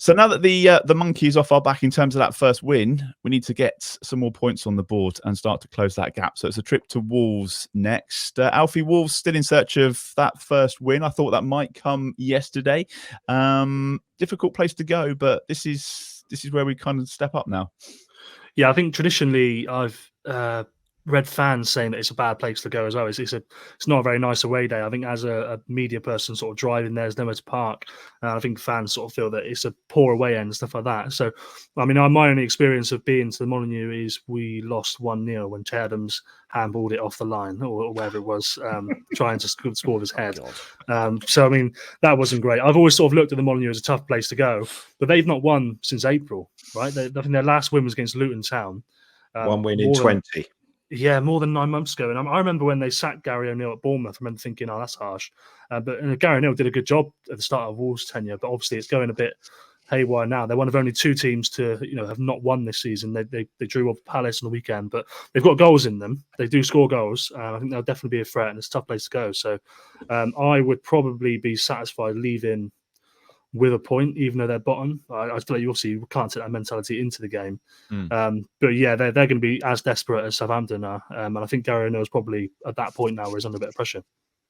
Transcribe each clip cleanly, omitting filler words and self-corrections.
So now that the monkey is off our back in terms of that first win, we need to get some more points on the board and start to close that gap. So it's a trip to Wolves next. Alfie, Wolves still in search of that first win. I thought that might come yesterday. Difficult place to go, but this is where we kind of step up now. Yeah, I think traditionally I've read fans saying that it's a bad place to go as well. It's not a very nice away day. I think as a media person sort of driving there's nowhere to park. I think fans sort of feel that it's a poor away end and stuff like that. So, I mean, my only experience of being to the Molineux is we lost 1-0 when Che Adams handballed it off the line or wherever it was, trying to score with his head. So, I mean, that wasn't great. I've always sort of looked at the Molineux as a tough place to go, but they've not won since April, right? I think their last win was against Luton Town. One win in 20. Yeah, more than 9 months ago. And I remember when they sacked Gary O'Neill at Bournemouth, I remember thinking, oh, that's harsh. But Gary O'Neill did a good job at the start of Wolves' tenure, but obviously it's going a bit haywire now. They're one of only 2 teams to have not won this season. They drew off Palace on the weekend, but they've got goals in them. They do score goals. I think they'll definitely be a threat, and it's a tough place to go. So I would probably be satisfied leaving with a point, even though they're bottom. I feel like you obviously can't take that mentality into the game. But yeah, they're going to be as desperate as Southampton are. And I think Gary O'Neill is probably at that point now where he's under a bit of pressure.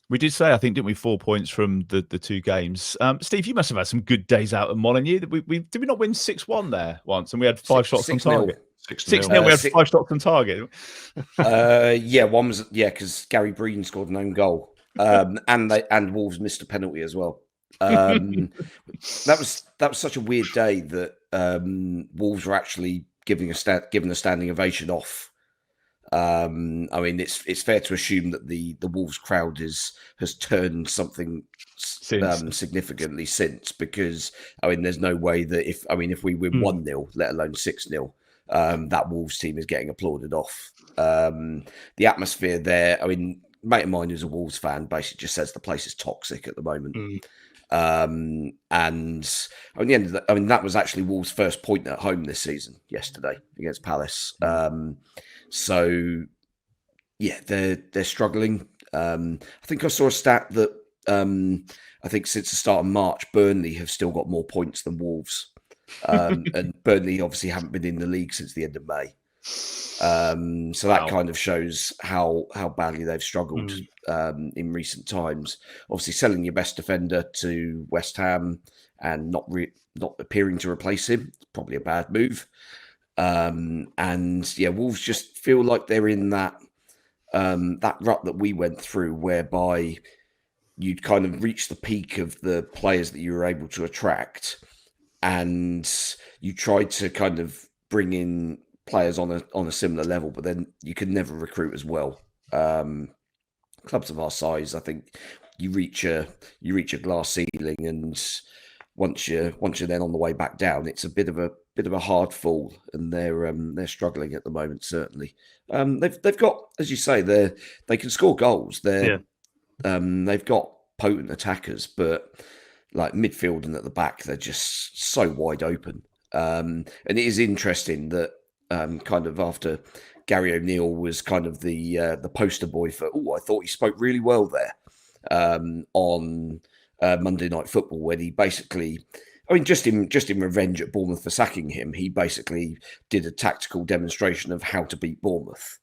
We did say, I think, didn't we, 4 points from the 2 games. Steve, you must have had some good days out at Molineux. Did we not win 6-1 there once? And we had 5 shots on target. 6-0. We had 5 shots on target. Yeah, one was because Gary Breen scored an own goal, and Wolves missed a penalty as well. That was such a weird day that Wolves were actually given a standing ovation off. I mean, it's fair to assume that the Wolves crowd has turned something significantly since, because I mean, there's no way that if we win 1-0, let alone 6-0, that Wolves team is getting applauded off. The atmosphere there, I mean, mate of mine who's a Wolves fan basically just says the place is toxic at the moment. And I mean, the end of that was actually Wolves' first point at home this season yesterday against Palace. So yeah, they're struggling. I think I saw a stat that I think since the start of March, Burnley have still got more points than Wolves, and Burnley obviously haven't been in the league since the end of May. So that kind of shows how badly they've struggled in recent times. Obviously, selling your best defender to West Ham and not appearing to replace him, probably a bad move. And yeah, Wolves just feel like they're in that rut that we went through, whereby you'd kind of reach the peak of the players that you were able to attract, and you tried to kind of bring in players on a similar level, but then you could never recruit as well. Clubs of our size, I think you reach a glass ceiling, and once you're then on the way back down, it's a bit of a hard fall, and they're struggling at the moment. Certainly, they've got, as you say, they can score goals. They've got potent attackers, but like midfield and at the back, they're just so wide open. And it is interesting that kind of after Gary O'Neill was kind of the poster boy for, I thought he spoke really well there on Monday Night Football, when he basically, I mean, just in revenge at Bournemouth for sacking him, he basically did a tactical demonstration of how to beat Bournemouth.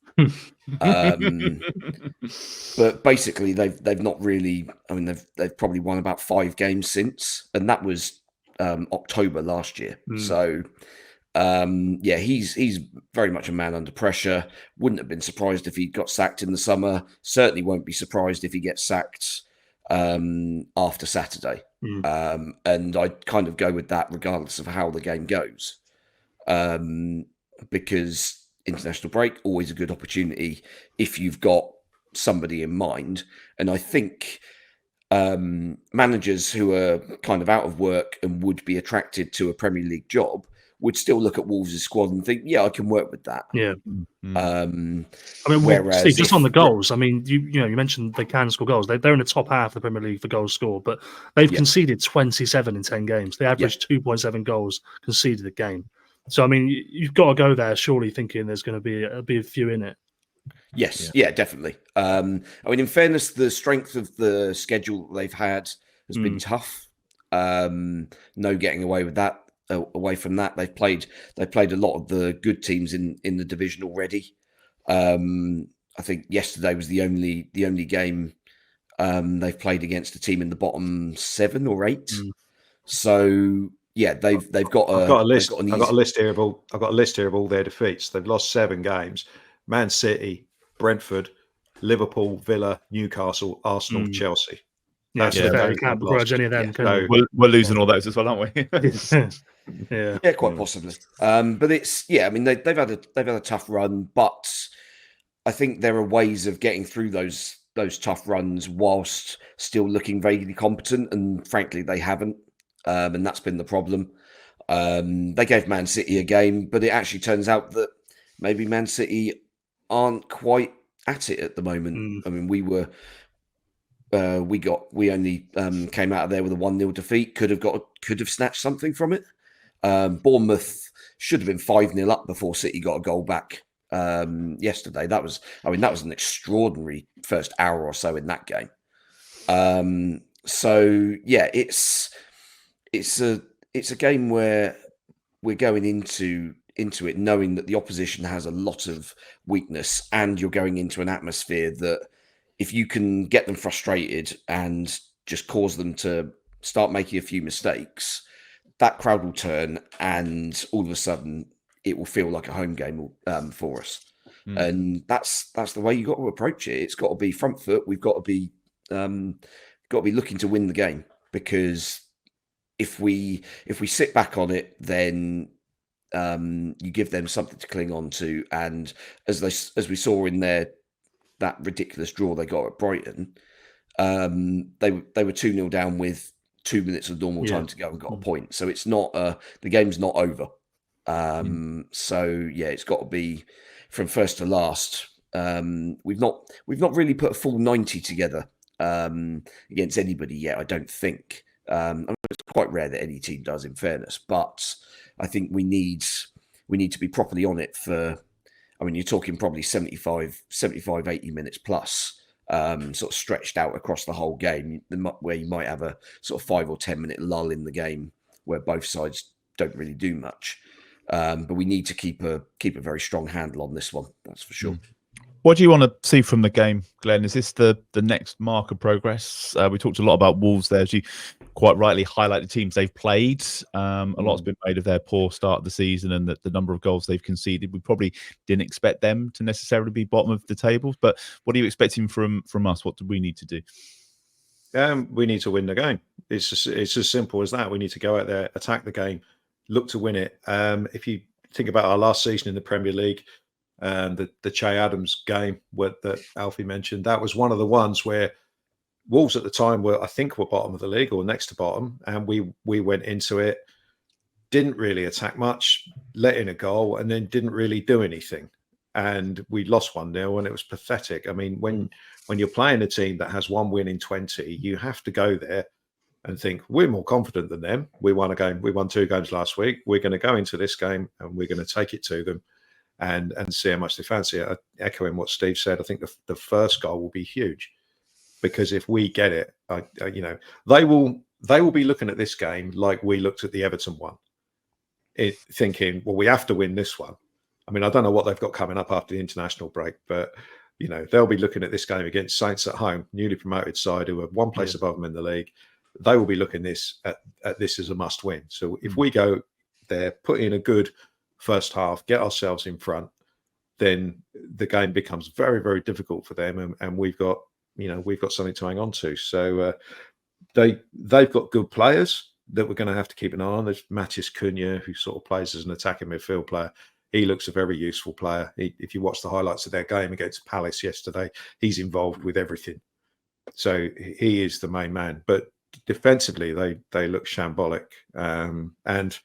But basically, they've not really. I mean, they've probably won about 5 games since, and that was October last year. So. Yeah, he's very much a man under pressure. Wouldn't have been surprised if he got sacked in the summer. Certainly won't be surprised if he gets sacked after Saturday. And I'd kind of go with that regardless of how the game goes, because international break, always a good opportunity if you've got somebody in mind. And I think managers who are kind of out of work and would be attracted to a Premier League job would still look at Wolves' squad and think, yeah, I can work with that. Yeah. I mean, Steve, just on the goals, I mean, you mentioned they can score goals. They're in the top half of the Premier League for goals scored, but they've conceded 27 in 10 games. They average 2.7 goals conceded a game. So, I mean, you've got to go there surely thinking there's going to be a few in it. Yes, yeah, definitely. I mean, in fairness, the strength of the schedule they've had has been tough. No getting away with that. away from that, they've played a lot of the good teams in the division already. I think yesterday was the only game they've played against a team in the bottom 7 or 8. So yeah, they've got I've got a list. I've got a list here of all their defeats. They've lost 7 games: Man City, Brentford, Liverpool, Villa, Newcastle, Arsenal, Chelsea. That's fair. You can't begrudge any of them. So we're losing all those as well, aren't we? Yeah, quite possibly. But it's I mean they've had a tough run, but I think there are ways of getting through those tough runs whilst still looking vaguely competent, and frankly they haven't, and that's been the problem. They gave Man City a game, but it actually turns out that maybe Man City aren't quite at it at the moment. I mean, we only came out of there with a 1-0 defeat. Could have snatched something from it. Bournemouth should have been 5-0 up before City got a goal back yesterday. That was an extraordinary first hour or so in that game. So yeah, it's a game where we're going into it knowing that the opposition has a lot of weakness, and you're going into an atmosphere that if you can get them frustrated and just cause them to start making a few mistakes, that crowd will turn, and all of a sudden it will feel like a home game for us. And that's the way you got to approach it. It's got to be front foot. We've got to be looking to win the game, because if we sit back on it, then you give them something to cling on to. And as we saw in that ridiculous draw they got at Brighton, they were 2-0 down with 2 minutes of normal time to go and got a point. So it's not the game's not over. So yeah, it's got to be from first to last. We've not really put a full 90 together against anybody yet, I don't think. It's quite rare that any team does, in fairness, but I think we need to be properly on it for, I mean, you're talking probably 75, 80 minutes plus, sort of stretched out across the whole game, where you might have a sort of 5 or 10 minute lull in the game where both sides don't really do much. But we need to keep a very strong handle on this one, that's for sure. What do you want to see from the game, Glenn? Is this the next mark of progress? We talked a lot about Wolves there, as you quite rightly highlight the teams they've played. A lot's been made of their poor start of the season and the number of goals they've conceded. We probably didn't expect them to necessarily be bottom of the table, but what are you expecting from us? What do we need to do? We need to win the game. It's as simple as that. We need to go out there, attack the game, look to win it. If you think about our last season in the Premier League, the Che Adams game that Alfie mentioned, that was one of the ones where Wolves at the time were bottom of the league or next to bottom, and we went into it, didn't really attack much, let in a goal, and then didn't really do anything, and we lost 1-0, and it was pathetic. I mean, when you're playing a team that has 1 win in 20, you have to go there and think, we're more confident than them. We won a game. We won 2 games last week. We're going to go into this game and we're going to take it to them and see how much they fancy it. Echoing what Steve said, I think the first goal will be huge, because if we get it, they will be looking at this game like we looked at the Everton one, thinking, well, we have to win this one. I mean, I don't know what they've got coming up after the international break, but they'll be looking at this game against Saints at home, newly promoted side who are 1 place above them in the league. They will be looking at this as a must win. So if we go there, put in a good first half, get ourselves in front, then the game becomes very, very difficult for them, and we've got something to hang on to. So they've got good players that we're going to have to keep an eye on. There's Matis Cunha, who sort of plays as an attacking midfield player. He looks a very useful player. If you watch the highlights of their game against Palace yesterday, he's involved with everything. So he is the main man. But defensively, they look shambolic, and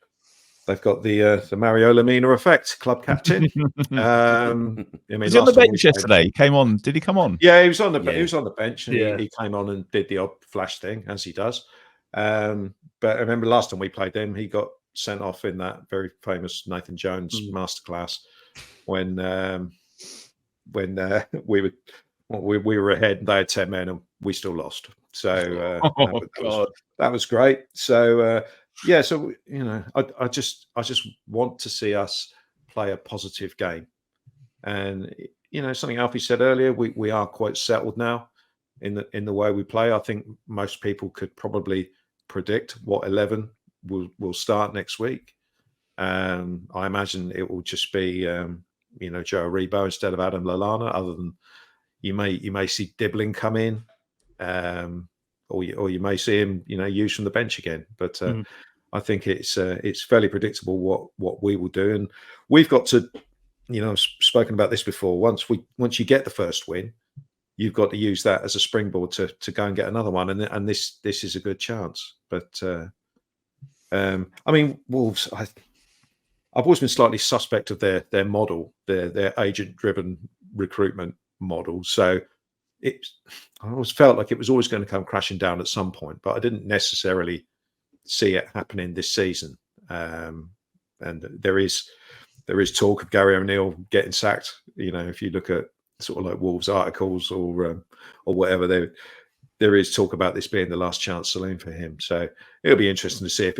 they've got the Mario Lemina effect, club captain. Was he on the bench yesterday? He came on. Did he come on? Yeah, he was on the bench, and he came on and did the odd flash thing, as he does. But I remember last time we played them, he got sent off in that very famous Nathan Jones masterclass when we were ahead and they had 10 men and we still lost. So that was great. So Yeah, so I just want to see us play a positive game, and something Alfie said earlier, we are quite settled now in the way we play. I think most people could probably predict what 11 will start next week. I imagine it will just be Joe Aribo instead of Adam Lallana. Other than you may see Dibbling come in, or you may see him used from the bench again. But I think it's fairly predictable what we will do, and we've got to. I've spoken about this before. Once you get the first win, you've got to use that as a springboard to go and get another one, and this is a good chance. But I mean, Wolves. I've always been slightly suspect of their model, their agent-driven recruitment model. So I always felt like it was always going to come crashing down at some point, but I didn't necessarily see it happening this season. And there is talk of Gary O'Neill getting sacked. If you look at sort of like Wolves articles or whatever, there is talk about this being the last chance saloon for him. So it'll be interesting to see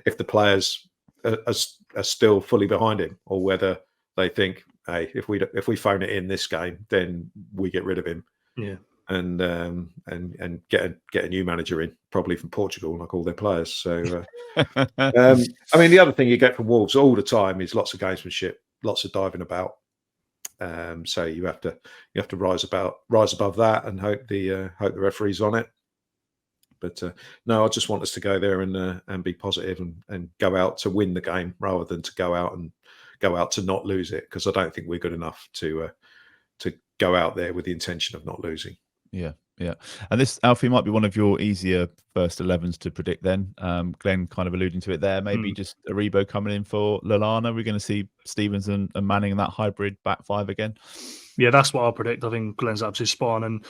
if the players are still fully behind him, or whether they think, hey, if we phone it in this game, then we get rid of him. Yeah. And get a new manager in, probably from Portugal, like all their players. So, I mean, the other thing you get from Wolves all the time is lots of gamesmanship, lots of diving about. So you have to rise above that and hope the referee's on it. But no, I just want us to go there and be positive and go out to win the game rather than to go out to not lose it, because I don't think we're good enough to go out there with the intention of not losing. Yeah. And this, Alfie, might be one of your easier first 11s to predict then. Glenn kind of alluding to it there. Maybe just Aribo coming in for Lallana. We're going to see Stevens and Manning in that hybrid back five again. Yeah, that's what I'll predict. I think Glenn's absolutely spot on. And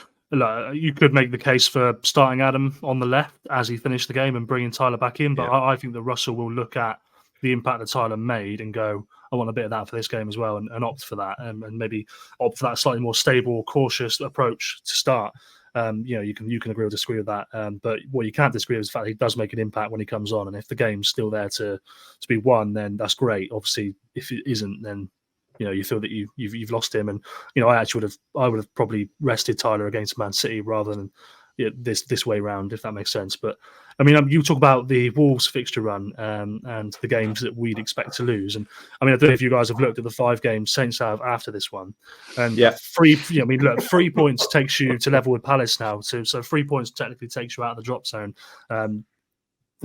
you could make the case for starting Adam on the left as he finished the game and bringing Tyler back in. But I think that Russell will look at the impact that Tyler made and go, I want a bit of that for this game as well, and opt for that, and maybe opt for that slightly more stable, cautious approach to start. You can agree or disagree with that, but what you can't disagree with is the fact that he does make an impact when he comes on, and if the game's still there to be won, then that's great. Obviously, if it isn't, then you feel that you've lost him, and I would have probably rested Tyler against Man City rather than this way round, if that makes sense. But I mean, you talk about the Wolves fixture run and the games that we'd expect to lose, and I mean, I don't know if you guys have looked at the 5 games Saints have after this one, and 3 points takes you to level with Palace now, so 3 points technically takes you out of the drop zone. The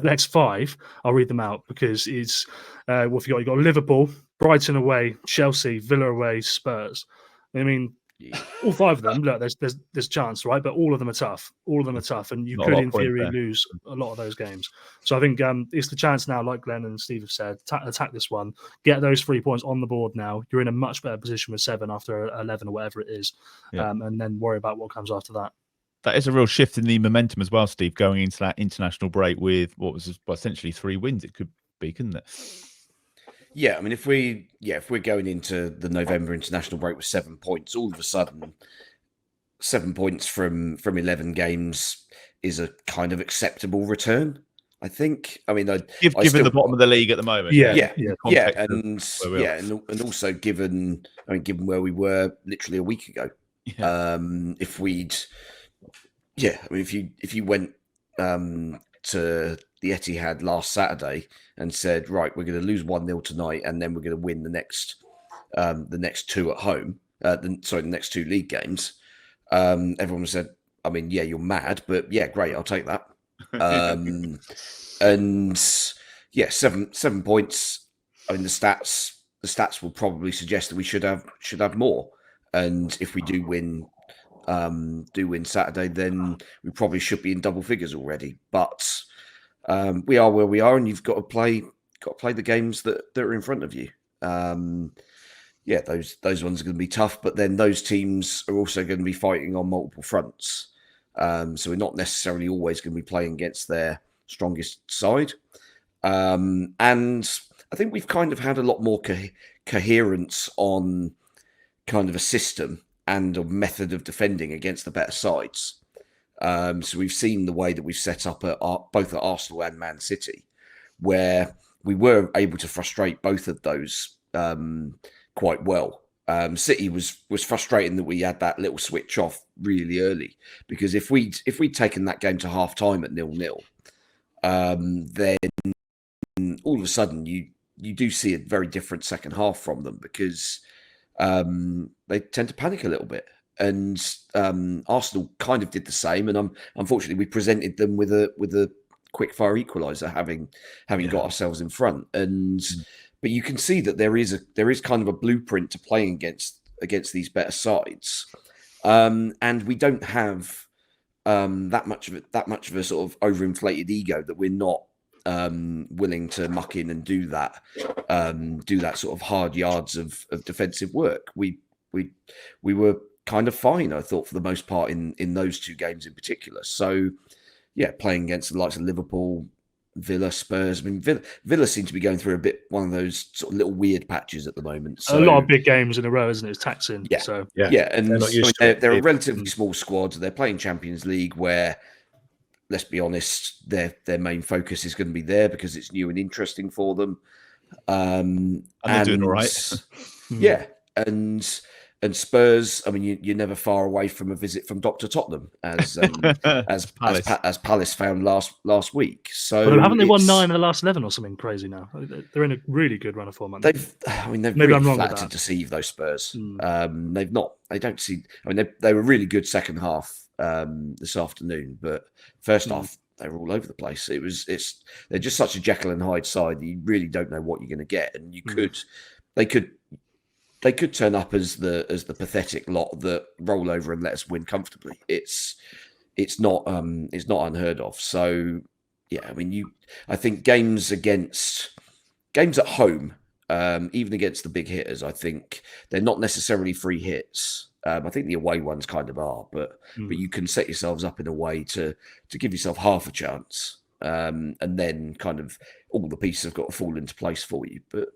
next 5, I'll read them out because it's what you got Liverpool, Brighton away, Chelsea, Villa away, Spurs. I mean, all 5 of them, look, there's chance, right? But all of them are tough. And you could, in theory, lose a lot of those games. So I think it's the chance now, like Glenn and Steve have said, attack this one, get those 3 points on the board now. You're in a much better position with 7 after 11 or whatever it is, and then worry about what comes after that. That is a real shift in the momentum as well, Steve, going into that international break with what was essentially 3 wins. It could be, couldn't it? Yeah, I mean, if we're going into the November international break with 7 points, all of a sudden, 7 points from 11 games is a kind of acceptable return, I think. I mean, given the bottom of the league at the moment, and also given where we were literally a week ago, if you went to the Etihad last Saturday and said, right, we're going to lose 1-0 tonight, and then we're going to win the next 2 at home, the next 2 league games, everyone said, I mean, yeah, you're mad, but yeah, great, I'll take that. And yeah, 7 points. I mean, the stats will probably suggest that we should have more. And if we do win Saturday, then we probably should be in double figures already. But we are where we are, and you've got to play the games that are in front of you. Those ones are going to be tough, but then those teams are also going to be fighting on multiple fronts. So we're not necessarily always going to be playing against their strongest side. And I think we've kind of had a lot more coherence on kind of a system and a method of defending against the better sides. So we've seen the way that we've set up both at Arsenal and Man City. where we were able to frustrate both of those quite well. City was frustrating that we had that little switch off really early, because if we'd taken that game to half time at 0-0, then all of a sudden you do see a very different second half from them, because they tend to panic a little bit. And Arsenal kind of did the same, and unfortunately we presented them with a quick fire equaliser, having got ourselves in front. And but you can see that there is kind of a blueprint to playing against these better sides, and we don't have that much of a sort of overinflated ego that we're not willing to muck in and do that sort of hard yards of defensive work. We were kind of fine, I thought, for the most part in those two games in particular. So yeah, playing against the likes of Liverpool, Villa, Spurs. I mean, Villa seem to be going through one of those sort of little weird patches at the moment. So, a lot of big games in a row, isn't it? It's taxing. Yeah, so and they're a relatively small squad. They're playing Champions League, where, let's be honest, their main focus is going to be there because it's new and interesting for them. And they're doing all right. Yeah, and Spurs, I mean, you're never far away from a visit from Dr. Tottenham, as Palace found last week. So haven't they won 9 of the last 11 or something crazy now? They're in a really good run of form. They've really flat to deceive those Spurs. They were really good second half this afternoon, but first half they were all over the place. They're just such a Jekyll and Hyde side that you really don't know what you're going to get, and they could turn up as the pathetic lot that roll over and let us win comfortably. It's not unheard of. So yeah, I mean, I think games at home, even against the big hitters, I think they're not necessarily free hits. I think the away ones kind of are, but you can set yourselves up in a way to give yourself half a chance, and then kind of all the pieces have got to fall into place for you. But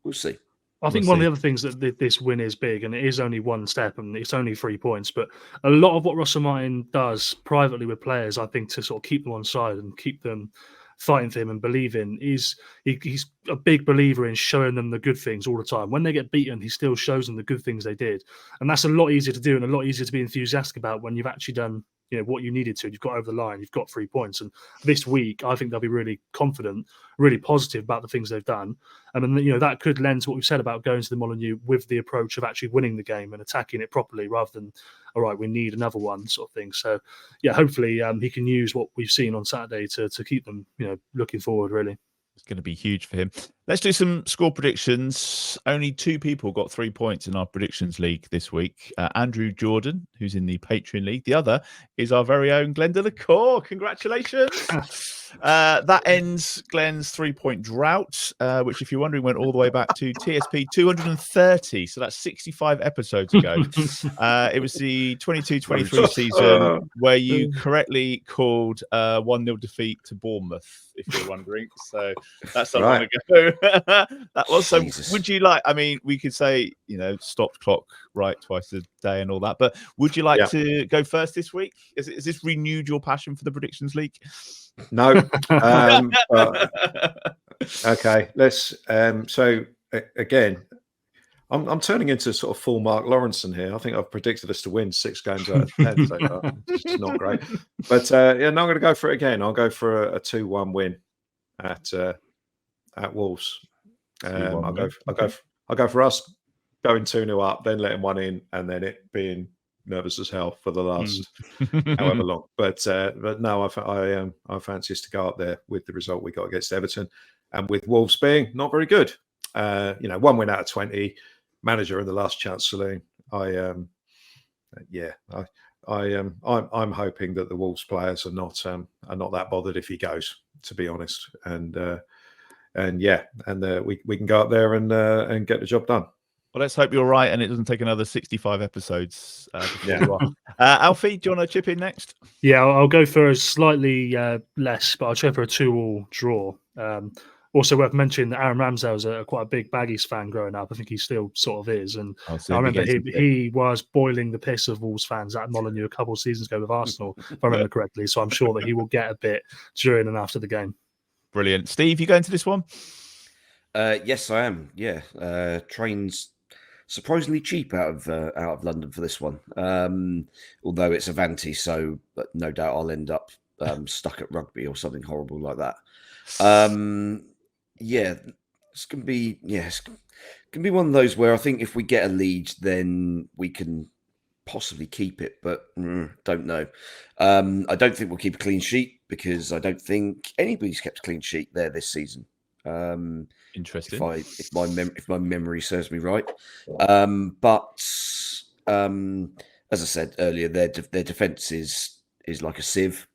we'll see. I think one of the other things that this win is big, and it is only one step, and it's only 3 points, but a lot of what Russell Martin does privately with players, I think, to sort of keep them on side and keep them fighting for him and believing, he's a big believer in showing them the good things all the time. When they get beaten, he still shows them the good things they did. And that's a lot easier to do and a lot easier to be enthusiastic about when you've actually done what you needed to. You've got over the line, you've got 3 points. And this week, I think they'll be really confident, really positive about the things they've done. And then, that could lend to what we've said about going to the Molineux with the approach of actually winning the game and attacking it properly rather than, all right, we need another one sort of thing. So, yeah, hopefully he can use what we've seen on Saturday to keep them, looking forward, really. It's going to be huge for him. Let's do some score predictions. Only 2 people got 3 points in our predictions league this week. Andrew Jordan, who's in the Patreon league. The other is our very own Glen de la Cour. Congratulations. That ends Glen's 3-point drought, which, if you're wondering, went all the way back to TSP 230. So that's 65 episodes ago. It was the 22-23 season where you correctly called 1-0 defeat to Bournemouth, if you're wondering. So that's so long ago. That was so. Jesus. Would you like? I mean, we could say stopped clock right twice a day and all that, but would you like to go first this week? Is this renewed your passion for the predictions league? No. Okay. Let's. So again, I'm turning into sort of full Mark Lawrenson here. I think I've predicted us to win 6 games out of 10. So it's not great. But no, I'm going to go for it again. I'll go for a 2-1 win at Wolves. I'll go for us going 2-0 up, then letting one in, and then it being nervous as hell for the last however long. But no, I fancy us to go up there with the result we got against Everton, and with Wolves being not very good. 1 win out of 20, manager in the last chance saloon. I'm hoping that the Wolves players are not that bothered if he goes, to be honest, and we can go up there and get the job done. Well, let's hope you're right, and it doesn't take another 65 episodes. Alfie, do you want to chip in next? Yeah, I'll go for a slightly less, but I'll go for a 2-2 draw. Also worth mentioning that Aaron Ramsdale's quite a big Baggies fan growing up. I think he still sort of is. And I remember he was boiling the piss of Wolves fans at Molineux a couple of seasons ago with Arsenal, if I remember correctly. So I'm sure that he will get a bit during and after the game. Brilliant. Steve, you going to this one? Yes, I am. Yeah, trains surprisingly cheap out of London for this one. Although it's Avanti, so but no doubt I'll end up stuck at Rugby or something horrible like that. Yeah, it's gonna be it's gonna be one of those where I think if we get a lead, then we can possibly keep it, but don't know. I don't think we'll keep a clean sheet because I don't think anybody's kept a clean sheet there this season. Interesting. If my memory serves me right, but as I said earlier, their defense is like a sieve.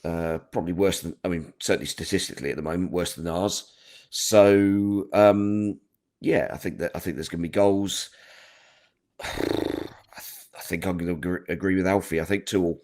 Probably worse than, certainly statistically at the moment, worse than ours. So I think there's going to be goals. I think I'm going to agree with Alfie. I think 2-2.